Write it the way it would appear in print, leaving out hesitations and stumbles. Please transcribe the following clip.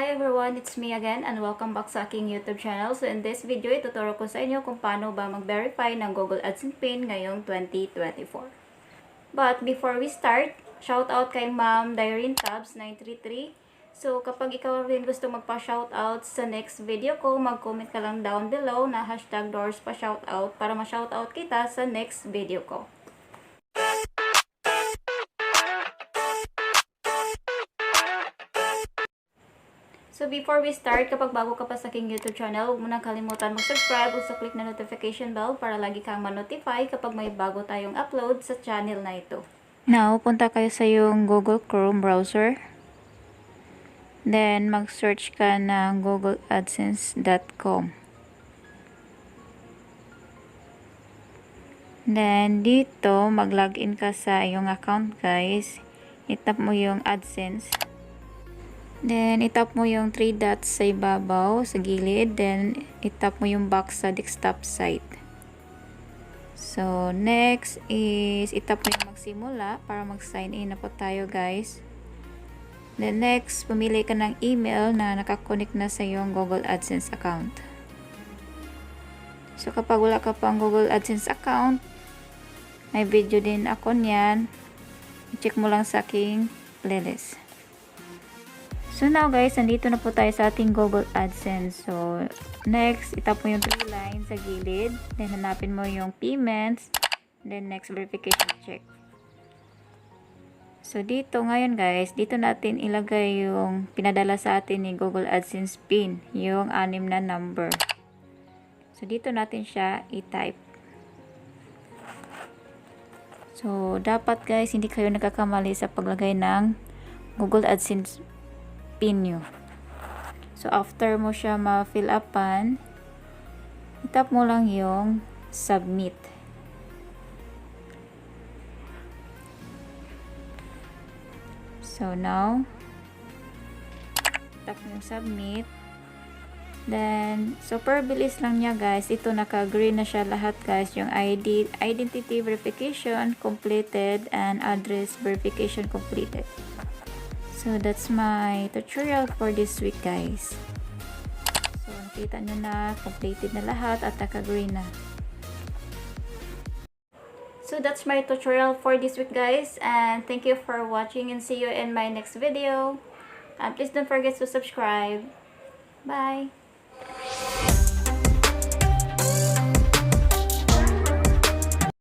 Hi everyone, it's me again and welcome back sa aking YouTube channel. So in this video, ituturo ko sa inyo kung paano ba mag-verify ng Google AdSense PIN ngayong 2024. But before we start, shoutout kay Ma'am Dyrene Tabs 933. So kapag ikaw rin gusto magpa-shoutout sa next video ko, mag-comment ka lang down below na #DoorsPaShoutout para ma-shoutout kita sa next video ko. So before we start, kapag bago ka pa sa aking YouTube channel, huwag mo nang kalimutan mag-subscribe o click na notification bell para lagi kang ma-notify kapag may bago tayong upload sa channel na ito. Now, punta kayo sa yung Google Chrome browser. Then, mag-search ka ng googleadsense.com. Then, dito, mag-login ka sa iyong account, guys. I-tap mo yung AdSense. Then, itap mo yung 3 dots sa ibabaw, sa gilid. Then, itap mo yung box sa desktop site. So, next is itap mo yung magsimula para mag-sign in na po tayo, guys. Then, next, pumili ka ng email na nakakonect na sa iyong Google AdSense account. So, kapag wala ka pang Google AdSense account, may video din ako niyan. I-check mo lang sa aking playlist. So now guys, nandito na po tayo sa ating Google AdSense. So next, itap mo yung 3 lines sa gilid. Then hanapin mo yung payments. Then next, verification check. So dito ngayon guys, dito natin ilagay yung pinadala sa atin ni Google AdSense PIN. Yung 6 na number. So dito natin siya i-type. So dapat guys, hindi kayo nagkakamali sa paglagay ng Google AdSense PIN nyo. So, after mo siya ma-fill upan, itap mo lang yung submit. So, now, tap mo yung submit. Then, super bilis lang niya guys. Ito naka-green na siya lahat guys. Yung identity verification completed and address verification completed. So, that's my tutorial for this week, guys. So, nakita nyo na, completed na lahat at naka-green na. So, that's my tutorial for this week, guys. And thank you for watching and see you in my next video. And please don't forget to subscribe. Bye!